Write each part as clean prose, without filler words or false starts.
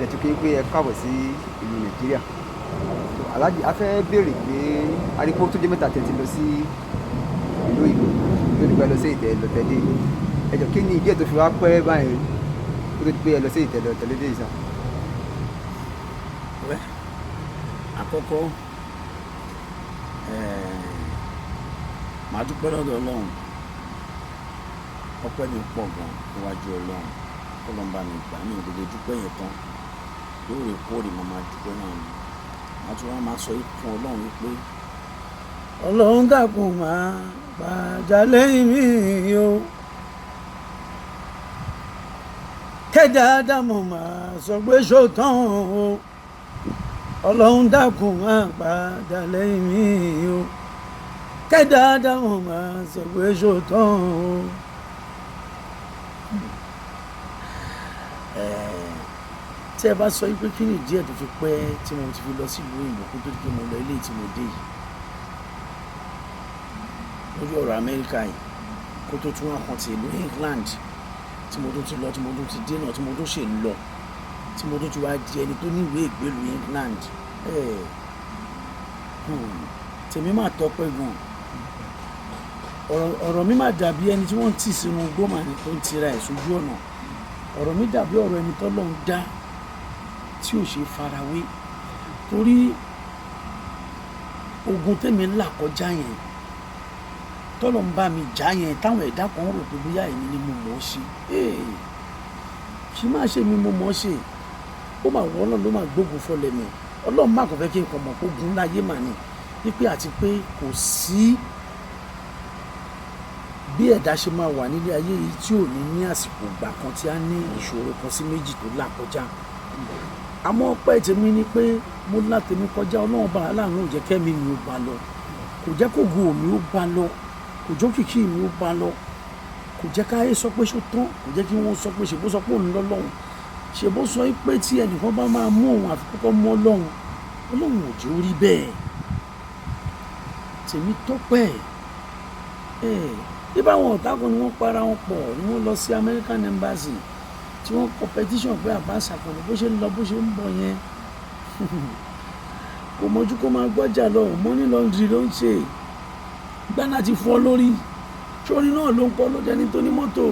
ẹ̀tù kí n pé ẹ káàbọ̀ sí ìlú Nàìjíríà. Aláàjì a fẹ́ béèrè pé arípò tó jẹ́ mẹ́ta tẹ̀tí lọ sí ìlú Ìgbò tó ti pẹ́ lọ sí ìtẹ̀ lọ́tẹ̀dé. Ẹ̀jọ̀ kí ni ìdí ẹ̀ tó fi wá pẹ́ báyìí kó tó ti pé ẹ lọ sí ìtẹ̀ lọ́tẹ̀dé ìsà? Àkọ́kọ́ màá dúpẹ́ lọ́dọ̀ Ọlọ́run, ọpẹ́ mi pọ̀ gan níwájú Ọlọ́run, Ọlọ́run bá mi gbà mí gbogbo dúpẹ́ yẹn tán lóòrèkóòrè mo máa dúpẹ́ náà ni màá tún wá máa sọ fún Ọlọ́run wípé Ọlọ́run dákun máa gbàjà lẹ́yìn mi o, kẹ́dà ádámù máa sọ pé ṣó tán o, Ọlọ́run dákun máa gbàjà lẹ́yìn mi o, kẹ́dà ádámù máa sọ pé ṣó tán o. Tí ẹ bá sọ pé kí ni díẹ̀ tó fi pẹ́ tí mo ti fi lọ sí ìlú òyìnbó kó tó di pé mo lọ ilé tí mo dé yìí lórí ọ̀rọ̀ Amẹ́ríkà yìí kó tó tún wá kan ti ìlú England tí mo tó ti lọ tí mo tó ti dé náà tí mo tó ṣe lọ tí mo tó ti wá di ẹni tó ní ìwé ìgbélú England tèmi máa tọpẹ́ gan ọ̀rọ̀ mi máa dàbí ẹni tí wọ́n tì sínú gbọ́mà ní tó ń tira ẹ̀ sójú ọ̀nà. Ọ̀rọ̀ mi dàbí ọ̀rọ̀ ẹni tọ́lọ́run dá tí ò ṣe farawé, torí ogun tèmi là kọjá yẹn tọ́lọ́run bá mi jà yẹn táwọn ẹ̀dá kan rò pé bóyá èmi ni mo mọ̀ ọ́ ṣe kì í má ṣe mi mo mọ̀ ọ́ ṣe, ó mà wọ́n náà ló mà gbógun fọlẹ̀ mi. Ọlọ́run má kàn fẹ́ kí n kàn mọ̀ pé ogun láyé mà ní wípé àti pé kò sí bí ẹ̀dá ṣe máa wà nílé ayé yìí tí ò ní àsìkò ìgbà kan tí a ní ìṣòro kan sí méjì tó là kọjá. Àmọ́ ọpẹ́ tèmi ni pé mo là tèmi kọjá, Ọlọ́run bá aláàánú ò jẹ́ kẹ́mi mi ó bá lọ, kò jẹ́ kó gun omi ó bá lọ, kò jẹ́ kìkì mi ó bá lọ, kò jẹ́ káyé sọ pé ṣó tán, kò jẹ́ kí wọ́n sọ pé ṣèbó sọ pé òun lọ́lọ́run, ṣèbó sọ pé tí ẹnìkan bá máa mú òun àfi kọ́kọ́ mọ́ Ọlọ́run, Ọlọ́run ò jẹ́ orí bẹ́ẹ̀. Tèmi tọ́pẹ́ bí báwọn ọ̀tá kan ni wọ́n para wọn pọ̀ ni wọ́n lọ sí American Embassy tí wọ́n kọ petition pé Abass Akànnì bó ṣe ń lọ bó ṣe ń bọ̀ yẹn kò mọ̀jú kó máa gbọ́jà lọ, money laundry ló ń ṣe, Ghana ti fọ́ lórí, sórí náà ló ń kọ́ ló dẹni tó ní mọ́tò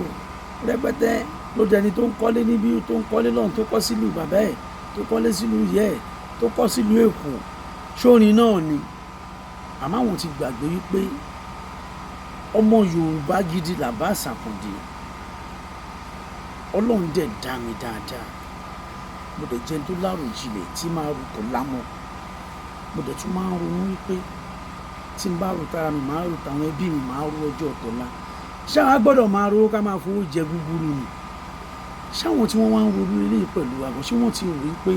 rẹpẹtẹ, ló dẹni tó ń kọ́lé níbí tó ń kọ́lé lọ́hùn tó kọ́ sílùú bàbá ẹ̀ tó kọ́lé sílùú yẹ́ ẹ̀ tó kọ́ sílùú Èkó, sórí náà ni. Àmọ́ àwọn ti gbàgbé wípé ọmọ Yorùbá gidi l'Abass Akànnì, Ọlọ́run dẹ̀ dá mi dáadáa, mo dẹ̀ jẹ́ tó láròjinlẹ̀ tí máa rò tó lámọ̀, mo dẹ̀ tún máa ń ronú wípé tí n bá rò tara mi máa rò táwọn ẹbí mi máa rò ọjọ́ ọ̀tọ̀lá. Ṣáà gbọ́dọ̀ máa ro ká máa fowó jẹ gúgúrú ni? Ṣáwọn tí wọ́n wá ń ronú eléyìí pẹ̀lú àgọ́ ṣé wọ́n ti rò wípé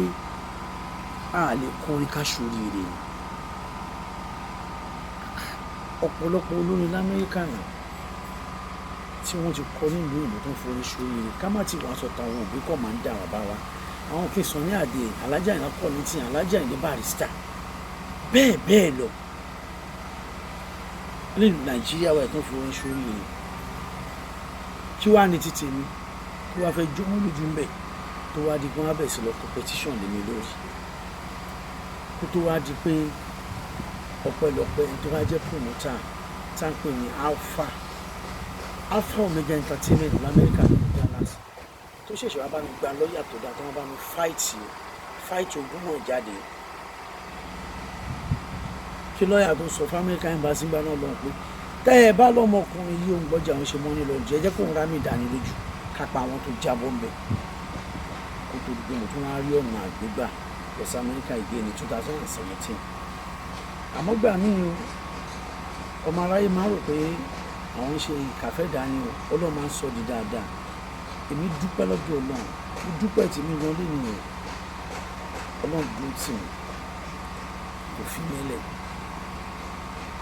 a lè kọrin ká ṣoríire ni? Ọ̀pọ̀lọpọ̀ olórin l'Amẹ́ríkà náà tí wọ́n ti kọ nílùú ìlú tó ń forí ṣoríire, ká má ti wá sọ táwọn òbí kọ̀ máa ń dà wá bá wa, àwọn kí Sunny Adé, Alhaji Àyìnlá Kollington, Alhaji Àyìndé Barrister, bẹ́ẹ̀ bẹ́ẹ̀ lọ nílùú Nàìjíríà wa tó ń forí ṣoríire. Kí wàá ní títì mi kí wàá fẹ́ jó wọn lójú ń bẹ̀ tó wá di pé wọ́n á bẹ̀ sí lọ competition lé mi lórí, kó tó wá di pé ọpẹ́lọpẹ́ tó bá jẹ́ promoter tá ń pè ní Alpha Omega Entertainment l'Amẹ́ríkà ní Dallas tó ṣẹ̀ṣẹ̀ wá bá mi gba lọ́ọ̀yà tó dáa tó wọ́n bá mi fight ogún náà jáde, kí lọ́ọ̀yà tó sọ fún American Embassy gbà náà lọ́hùn pé tẹ́ ẹ bá lọ́mọkùnrin yìí òun gbọ́jà òun ṣe mọ́ nílò oúnjẹ jẹ́ kó ń rá mi ìdánilójú kápá àwọn tó jábọ́ mbẹ́ kó tó di pé mo tún wá rí ọ̀nà àgbégbà lọ sí Amẹ́ríkà ìgbé ní 2017 àmọ́ gbà mí ọmọ aráyé máa rò pé àwọn ń ṣe ìkàfẹ́ dání o Ọlọ́run máa ń sọ di dáadáa èmi dúpẹ́ lọ́dọ̀ Ọlọ́run mo dúpẹ́ tí mi gan lónìí Ọlọ́run dúró tì mí kò fi mí lẹ̀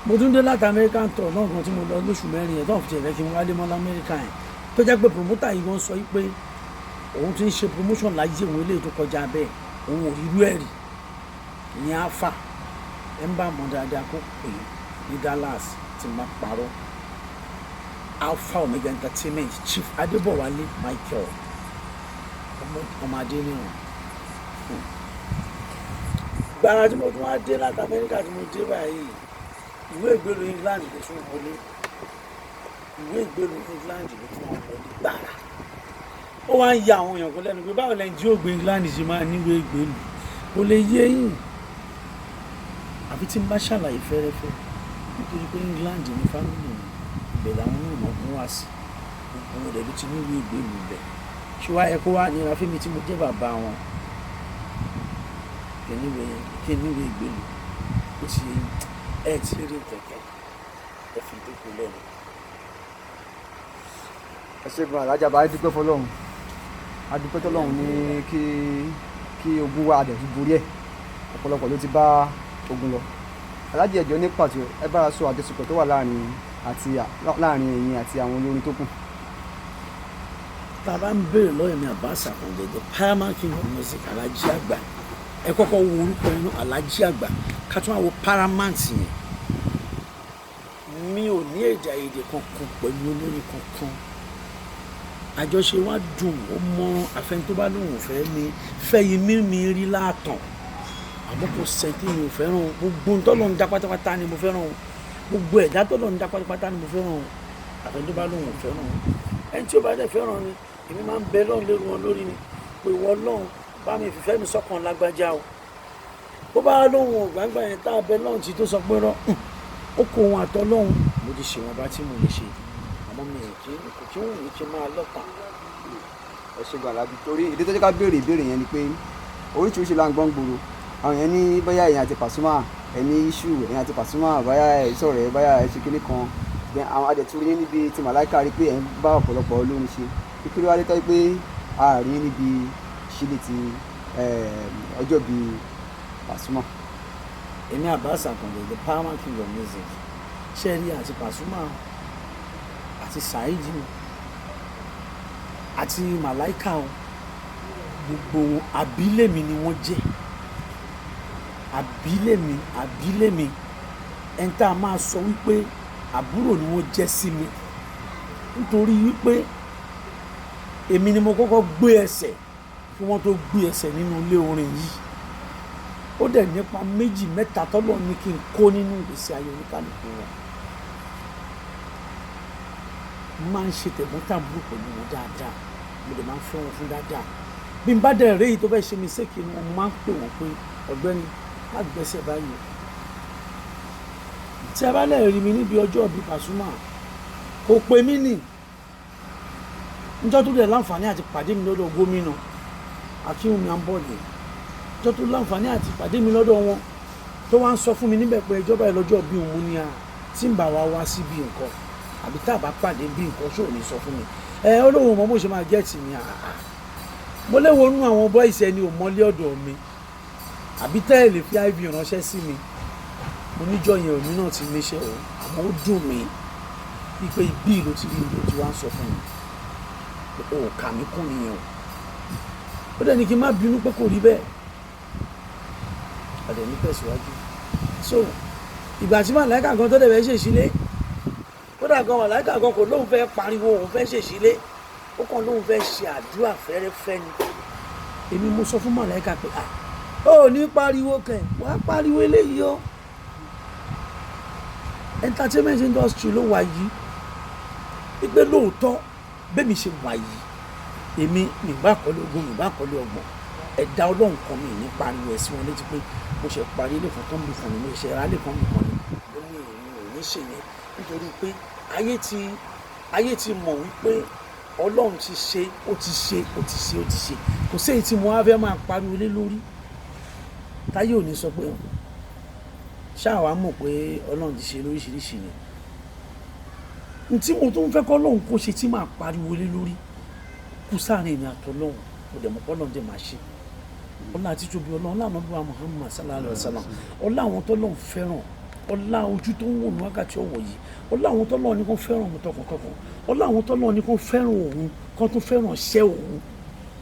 mo tún dé láti Amẹ́ríkà ń tọ̀ náà gan tí mo lọ lóṣù mẹ́rin yẹn tó ń fi tẹ̀lé kí n wálé mọ́ lamẹ́ríkà yẹn tó jẹ́ pé promoter yìí gan sọ pé òun ti ń ṣe promotion láyé òun eléyìí tó kọjá bẹ́ẹ̀ òun ò rí irú ẹ̀ rí ìyẹn Alpha ẹ̀ ń bá mọ̀ dáadáa kó pè é ní Dallas tí máa parọ́ Alpha Omega Entertainment Chief Adébọ̀wálé Michael ọmọ adé nìyẹn gbàrà tí mo tún wá dé láti Amẹ́ríkà tí mo dé báyìí ìwé ìgbélú England ló tún wọlé ìwé ìgbélú England ló tún wọlé gbàrà ó wá ń ya àwọn èèyàn kó lẹ́nu pé báwo lẹ́yìn tí ó gbé England ṣe máa níwèé ìgbélú kò lè yé yín àfi tí n bá ṣàlàyé fẹ́rẹ́fẹ́ nítorí pé England ní fámìlì mi ibẹ̀ làwọn náà mọ̀ fún wá sí gbogbo rẹ̀ ló ti níwèé ìgbélú bẹ̀ ṣé wàá yẹ kó wá nira fún mi tí mo jẹ́ bàbá wọn kí níwèé ìgbélú ó ti ẹ ti rí kẹ̀kẹ́ ẹ fi dúkú lẹ́nu. ẹ ṣe gan alájà bá dúpẹ́ fọlọ́run adúpẹ́ tọ́lọ́run ní kí ogun wa adẹ̀ fi borí ẹ̀ ọ̀pọ̀lọpọ̀ ló ti bá ogun lọ alájà ẹ̀jọ́ ní pàtó ẹ bára sọ àjọṣepọ̀ tó wà láàrin ẹ̀yin àti àwọn olórin tó kù. tá a bá ń béèrè lọ́yẹ̀ ní Abbas Akande the Paramount King of Music Alhaji Àgbà ẹ kọ́kọ́ wo orúkọ inú Alhaji Àgbà ká tún àwọn Paramount yẹn mi ò ní èdè àìyedè kankan pẹ̀lú olórin kankan àjọṣe wa dùn ó mọ àfẹn tó bá lóun fẹ́ mi fẹ́yìn mímí rí láàtàn àmọ́ kò sẹ́ńtì mi ò fẹ́ràn gbogbo tọ́lọ́ ń dá pátápátá ni mo fẹ́ràn gbogbo ẹ̀dá tọ́lọ́ ń dá pátápátá ni mo fẹ́ràn àfẹn tó bá lóun fẹ́ràn ẹni tí ó bá dẹ̀ fẹ́ràn ni èmi máa ń bẹ lọ́run lérò wọn lórí ni pé wọ́n lọ́run bá mi fìfẹ́ mi sọ́kàn lágbájá o bó bá lóhun ògbàgbà yẹn tá a bẹ lọ́run tí tó sọ pé rọ ó kó ohun àtọ́ lọ́hun mo ti ṣe wọn bá tí mo lè ṣe àmọ́ mi ò kí wọ́n mi kí n máa lọ́ta. ẹ ṣe gbàlá bí torí ìdí tó jẹ́ ká béèrè ìbéèrè yẹn ni pé oríṣiríṣi là ń gbọ́n gbòòrò àwọn yẹn ní bóyá ẹ̀yin àti Pasuma ẹ̀ ní iṣu ẹ̀yin àti Pasuma bóyá ẹ̀ sọ̀rọ̀ ẹ̀ bóyá ẹ̀ ṣe kinní kan àwọn adẹ̀túrí yẹn níbi tí Màláíkà rí pé ẹ̀ ń bá ọ̀pọ̀lọpọ̀ olórin ṣe kíkúrú wálé tọ́ pé ààrin níbi ṣílẹ̀ ti ọjọ́ bíi Pasuma. èmi Abbas Akande the Paramount King of Music ṣẹ́ẹ̀rí àti Pasuma àti Saheed àti Màláíkà o gbogbo àbílẹ̀mí ni wọ́n jẹ́ àbílẹ̀mí ẹni tá a máa sọ wípé àbúrò ni wọ́n jẹ́ sí mi nítorí wípé èmi ni mo kọ́kọ́ gbé ẹsẹ̀ kí wọ́n tó gbé ẹsẹ̀ nínú ilé orin yìí ó dẹ̀ nípa méjì mẹ́ta tọ́lọ́ ní kí n kó nínú ìgbésí ayé oníkálùkù wọn mo máa ń ṣe tẹ̀gbọ́ntàbúrò pẹ̀lú wọn dáadáa mo dẹ̀ máa ń fẹ́ wọn fún dáadáa bí n bá dẹ̀ rí èyí tó fẹ́ ṣe mí sékì ni mo máa ń pè wọ́n pé ọ̀gbẹ́ni má gbẹ́sẹ̀ báyìí tí a bá lè rí mi níbi ọjọ́ bíi Pasuma kò pè mí nì níjọ́ tó dẹ̀ láǹfààní àti pàdé mi lọ́dọ̀ gómìnà Akínwùmí Ambode níjọ́ tó láǹfààní àti pàdé mi lọ́dọ̀ wọn tó wá ń sọ fún mi níbẹ̀ pé ìjọba ìlọ́jọ́ bí òun ní a tí ń bá wa wá sí bí nǹkan àbí tá a bá pàdé bí nǹkan ṣó ní sọ fún mi olóhùn mọ́ bó ṣe máa gẹ́ẹ̀tì mi mo léwo nú àwọn bọ́ìsì ẹni ò mọ́lé ọ̀dọ̀ mi àbí tẹ́ẹ̀lì fi iv ránṣẹ́ sí mi mo níjọ́ yẹn òmí náà ti níṣẹ́ o àmọ́ ó dùn mí wípé ibi ló ti rí ìlú tí wọ́n á sọ fún mi o kà mí kún nìyẹn o ó dẹ̀ ní kí n má bínú pé kò rí bẹ́ẹ̀ ọ̀dẹ̀ ní tẹ̀síwájú so ìgbà tí Màláíkà gan tó dẹ̀ fẹ́ ṣèṣílé kódà gan Màláíkà gan kò lóun fẹ́ pariwo òun fẹ́ ṣèṣílé ó kàn lóun fẹ́ ṣe àdúrà fẹ́rẹ́fẹ́ ni èmi mo sọ fún Màláíkà pé ó ní pariwo kẹ̀ wá pariwo eléyìí o entertainment industry ló wà yìí wípé lóòótọ́ bẹ́ẹ̀ mi ṣe wà yìí èmi nígbà kọ́lé ogún nígbà kọ́lé ọgbọ̀n ẹ̀dá ọlọ́run kan mi ní pariwo ẹ̀ sí wọn létí pé mo ṣe parí ilé kan tó ń bì fún mi mo ṣe ra ilé kan bì kan ni ó ní èmi ò ní ṣe yẹn nítorí pé ayé ti mọ̀ wípé ọlọ́run ti ṣe ó ti ṣe kò sí èyí tí mo wá fẹ́ máa pariwo lé lórí táyé ò ní sọ pé ṣáà wàá mọ̀ pé ọlọ́run ti ṣe lóríṣiríṣi ni n tí mo tún fẹ́ kọ́ ọlọ́run kó ṣe tí máa pariwo lé lórí kú sáàrin ìrìn àtọ́lọ́run kò dẹ̀ mọ̀ kọ́ ọlọ́run dẹ̀ máa ṣe ọlá àti tóbi ọlọ́run láàánú bí wa Muhammad sallallahu alayhi wa sallam ọlá àwọn tọ́lọ́run fẹ́ràn ọlá ojú tó ń wò ní wákàtí ọ̀wọ̀ yìí ọlá àwọn tọ́lọ́run ní kó fẹ́ràn òun tọkàntọkàn ọlá àwọn tọ́lọ́run ní kó fẹ́ràn òun kó tún fẹ́ràn ṣẹ́ òun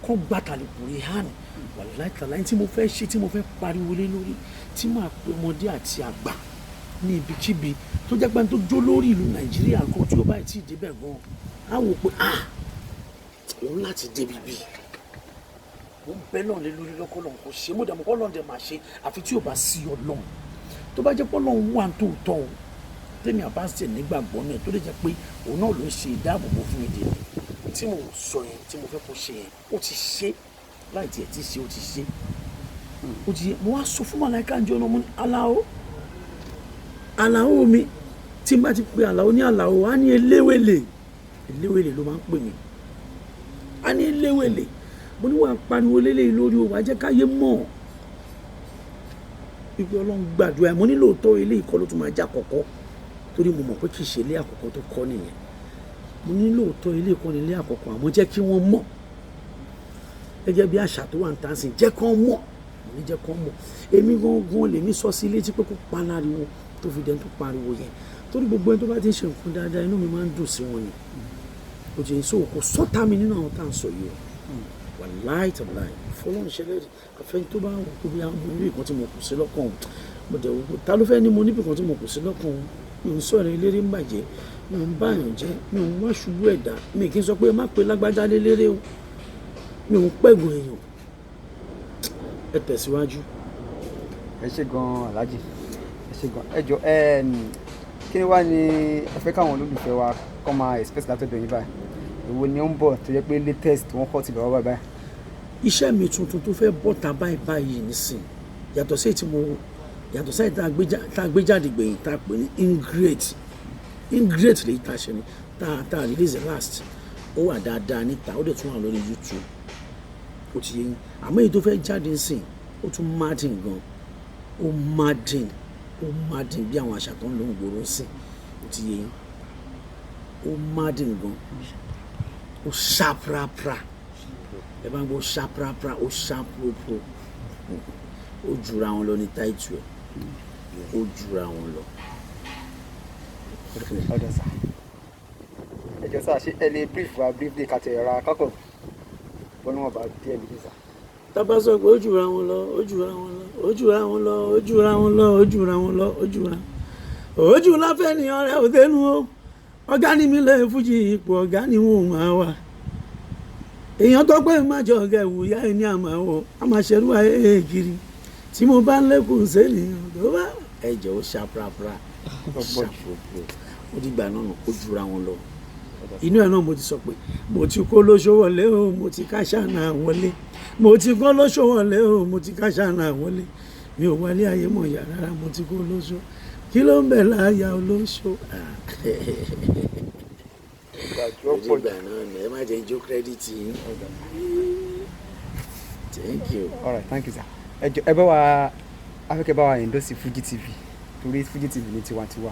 kó gbà tàlẹ́kù rí hàn wàláhì tàláhì tí mo fẹ́ ṣe tí mo fẹ́ pariwo lé lórí tí máa pe ọmọdé àti àgbà ní ibikíbi tó jẹ́ pé tó jó lórí ìlú Nàìjíríà kan tí ó báyìí tí ì débẹ̀ gan á wò pé òun láti débi bíi mo bẹ náà lé lórí lọ́kọ́lọ́n kò ṣe mo dàmú kọ́lọ́n dẹ̀ máa ṣe àfi tí ò bá sí Ọlọ́run tó bá jẹ́ kọ́lọ́n wà tó tọ́ o tẹ́mi àbáṣe nígbàgbọ́ náà tó lè jẹ́ pé òun náà ló ń ṣe ìdáàbòbò fún mi dé tí mo sọ yẹn tí mo fẹ́ kó ṣe yẹn ó ti ṣe láì tiẹ̀ ti ṣe ó ti ṣe ó ti yẹ mo wá sọ fún màláìka ǹjẹ́ ọ̀nà mo ní Àlàó mi tí n bá ti pe Àlàó ní Àlàó á ní eléwèlè ló máa ń pè mí á ní eléwèlè mo ní wàá pariwo lélẹ́yìí lórí o wàá jẹ́ káyé mọ̀ ibi Ọlọ́run gbàdúrà ẹ̀ mo ní lóòótọ́ ilé ìkọ́ ló tún máa já kọ̀kọ́ torí mo mọ̀ pé kì í ṣe ilé àkọ́kọ́ tó kọ́ nìyẹn mo ní lóòótọ́ ilé ìkọ́ ní ilé àkọ́kọ́ àmọ́ jẹ́ kí wọ́n mọ̀ gẹ́gẹ́ bí àṣà tó wà ń tàn sí jẹ́ kán mọ̀ mo ní jẹ́ kán mọ̀ èmi gangan lèmi sọ sí létí pé kó paláriwo tó fi dẹ́n tó pariwo yẹn torí gbogbo ẹni tó bá ti ń ṣe nǹkan dáadáa inú mi máa ń dùn sí wọn ni kò jẹ́ sọ kò sọ́tà mi nínú àwọn tá à ń sọ yìí o wàláì tàbíláì fọlọ́run ṣẹlẹ̀ àfẹ́yìn tó bá wù kó bí àwọn orí ìkan tí mo kù sí lọ́kàn mo dẹ̀ wò ta ló fẹ́ ní mo níbi kan tí mo kù sí lọ́kàn mi ò ń sọ̀rọ̀ eléré ń bàjẹ́ mi ò ń báyàn jẹ́ mi ò ń wá ṣubú ẹ̀dá mi kì í sọ pé má pe lágbájá léléré o mi ò ń pẹ̀gùn èèyàn ẹ tẹ̀síwájú. ẹ ṣé gan Alhaji ẹ ṣé gan ẹ jọ kí ni wá ní ẹ fẹ́ káwọn olólùfẹ́ wa kọ́ máa expect látọ̀dọ̀ yín báyìí èwo ni ó ń bọ̀ tó yẹ pé latest wọ́n kọ́ ti lọ́wọ́ báyìí. iṣẹ́ mi tuntun tó fẹ́ bọ́ ta báyìí nísìn yàtọ̀ sí tá a gbé jáde gbẹ̀yìn tá a pè ní ingrate lè ta ṣe ni tá a release last ó wà dáadáa níta ó dẹ̀ tún wà lórí YouTube ó ti yẹ yín àmọ́ èyí tó fẹ́ jáde nísìn ó tún madden gan ó madden bí àwọn àṣà tó ń lo ìgboro sí ó ti yẹ yín ó madden gan ó ṣàprapra ẹ bá ń gbọ́ ṣàprapra ó ṣàpropro ó jura wọn lọ ní táìtù ẹ ó jura wọn lọ. ọ̀dọ̀ sá ẹjọ́ sá ṣe ẹ lè brief day kàtẹ́ ẹ̀rọ akọ́kọ̀ bọ́n wọn bá díẹ̀ níbi sá. tábà sọ pé ó jura wọn lọ ó jura wọn lọ ó jura wọn lọ ó jura wọn lọ ó jura wọn lọ ó jura ó jù láfẹ́ ni ọ̀rẹ́ òdenu o ọ̀gá ni mi lè fújì ipò ọ̀gá ni wọn ò máa wà èèyàn tó pé má jọ ọ̀gá ìwòyá ẹ̀ ní àmà o àmàṣẹ́rú ayé kiri tí mo bá ń lékun sẹ́niyàn tó bá ẹ̀jẹ̀ ó ṣàprapra ṣàpropro ó dìgbà náà ó jura wọn lọ inú ẹ̀ náà mo ti sọ pé mo ti kó lóṣó wọlé o mo ti káṣá náà wọlé mo ti kó lóṣó wọlé o mo ti káṣá náà wọlé mi ò wálé ayé mọ̀ yà rárá mo ti kó lóṣó kí ló ń bẹ̀ láyà olóṣó. ìgbà náà ni ẹ má jẹ́ ijó kírẹ́dìtì yín. Thank you. All right, thank you sir. ẹ bá wa afẹ́kẹ́ bá wa endorse Fuji TV torí Fuji TV ní tiwantiwa.